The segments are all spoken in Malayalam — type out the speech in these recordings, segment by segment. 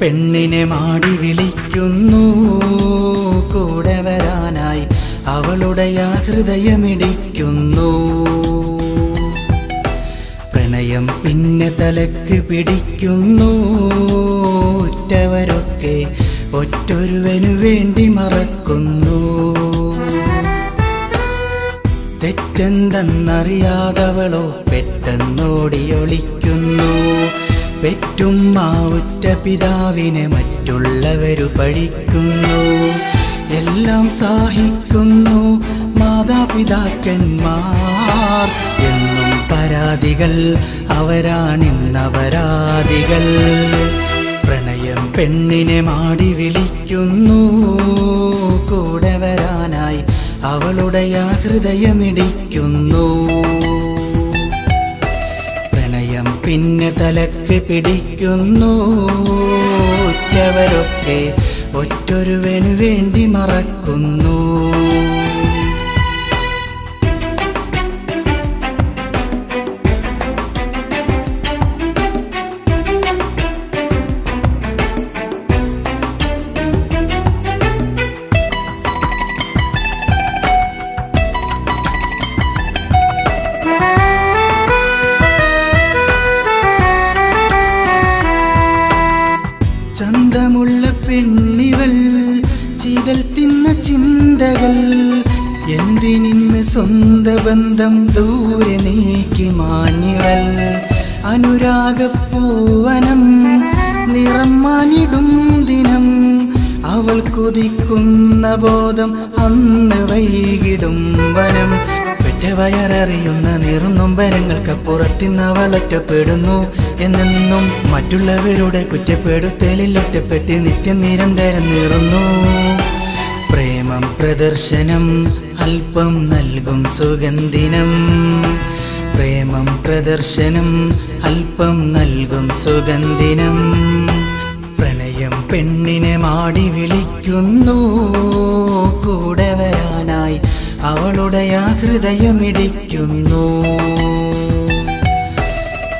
പെണ്ണിനെ മാടി വിളിക്കുന്നു കൂടെ വരാനായി അവളുടെ ആ ഹൃദയമിടിക്കുന്നു പ്രണയം പിന്നെ തലക്ക് പിടിക്കുന്നു ഉറ്റവരൊക്കെ ഒറ്റൊരുവനു വേണ്ടി മറക്കുന്നു തെറ്റെന്തെന്നറിയാതവളോ പെട്ടെന്നോടിയൊളിക്കുന്നു പെറ്റുമ്മ ഉറ്റ പിതാവിനെ മറ്റുള്ളവരു പഴിക്കുന്നു എല്ലാം സഹിക്കുന്നു മാതാപിതാക്കന്മാർ എന്നും പരാതികൾ അവരാണിന്നപരാധികൾ പ്രണയം പെണ്ണിനെ മാടി വിളിക്കുന്നു കൂടെ വരാനായി അവളുടെ ആ ഹൃദയമിടിക്കുന്നു പ്രണയം പിന്നെ തലക്ക് പിടിക്കുന്നു ഉറ്റവരൊക്കെ ഒറ്റൊരുവനു വേണ്ടി മറക്കുന്നു ചന്തമുള്ള പെണ്ണിവൾ ചീതൽ തിന്ന ചിന്തകൾ എന്തിനിന്ന് സ്വന്ത ബന്ധം ദൂരെ നീക്കി മാഞ്ഞിവൾ അനുരാഗപ്പൂവനം നിറം മാനിടും ദിനം അവൾ കൊതിക്കുന്ന ബോധം അന്ന് വൈകിടും വനം പെറ്റവയറിയുന്ന നീറുന്നൊമ്പരങ്ങൾക്കപ്പുറത്തിന്ന് അവൾ ഒറ്റപ്പെടുന്നു എന്നെന്നും മറ്റുള്ളവരുടെ കുറ്റപ്പെടുത്തലിൽ ഒറ്റപ്പെട്ട് നിത്യം നിരന്തരം നീറുന്നു പ്രേമം പ്രദർശനം അല്പം നൽകും സുഗന്ധിനം പ്രേമം പ്രദർശനം അല്പം നൽകും സുഗന്ധിനം പ്രണയം പെണ്ണിനെ മാടി വിളിക്കുന്നു കൂടെ വരാനായി അവളുടെ ആ ഹൃദയമിടിക്കുന്നു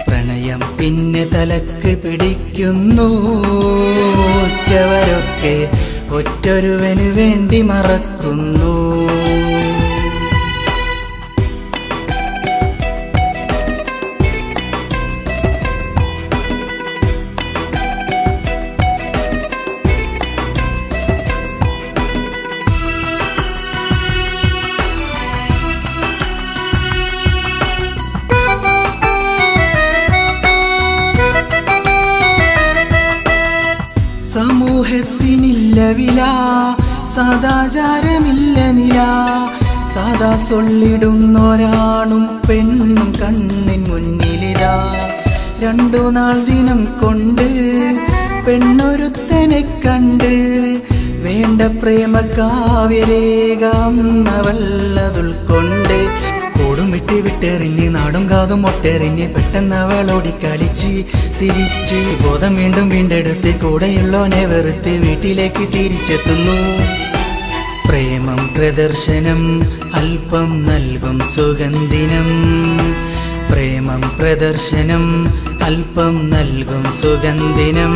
പ്രണയം പിന്നെ തലക്ക് പിടിക്കുന്നു ഉറ്റവരൊക്കെ ഒറ്റൊരുവനു വേണ്ടി മറക്കുന്നു സമൂഹത്തിനില്ല വില സദാചാരമില്ല നില സാദാ സൊല്ലിടുന്നൊരാണും പെണ്ണും കണ്ണിൻ മുന്നിലിതാ 2 നാൾ ദിനം കൊണ്ട് പെണ്ണൊരുത്തനെ കണ്ട് വേണ്ട പ്രേമ കാവ്യരേഖം അവളുൾക്കൊണ്ട് കൂടുമിട്ട് വിട്ടെറിഞ്ഞ് നാടും കാതും ഒട്ടെറിഞ്ഞ് പെട്ടെന്ന് അവളോടി കളിച്ച് തിരിച്ച് ബോധം വീണ്ടും വീണ്ടെടുത്ത് കൂടെയുള്ളോനെ വെറുത്ത് വീട്ടിലേക്ക് തിരിച്ചെത്തുന്നു പ്രേമം പ്രദർശനം അല്പം നൽകും സുഗന്ധിനം പ്രേമം പ്രദർശനം അല്പം നൽകും സുഗന്ധിനം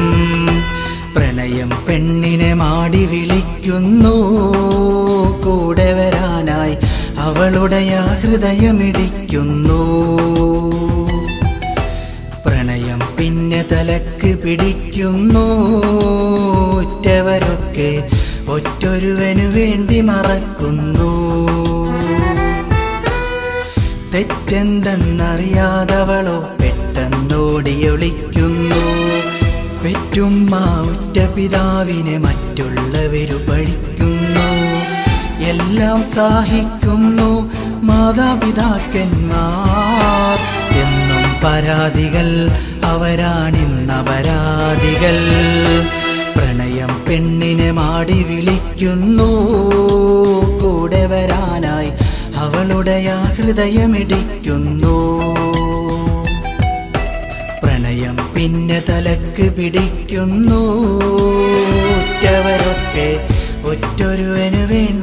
പ്രണയം പെണ്ണിനെ മാടി വിളിക്കുന്നു കൂടെ വരാനായി അവളുടെ ആ ഹൃദയമിടിക്കുന്നു പ്രണയം പിന്നെ തലക്ക് പിടിക്കുന്നു ഉറ്റവരൊക്കെ ഒറ്റൊരുവനു വേണ്ടി മറക്കുന്നു തെറ്റെന്തെന്നറിയാതവളോ പെട്ടെന്നോടിയൊളിക്കുന്നു പെറ്റുമ്മ ഉറ്റ പിതാവിനെ മറ്റുള്ളവരു പഴിക്കുന്നു എല്ലാം സഹിക്കുന്നു മാതാപിതാക്കന്മാർ എന്നും പരാതികൾ അവരാണിന്നപരാധികൾ പ്രണയം പെണ്ണിനെ മാടി വിളിക്കുന്നു കൂടെ വരാനായി അവളുടെ ആ ഹൃദയമിടിക്കുന്നു പ്രണയം പിന്നെ തലക്ക് പിടിക്കുന്നു ഉറ്റവരൊക്കെ ഒറ്റൊരുവനു വേണ്ടി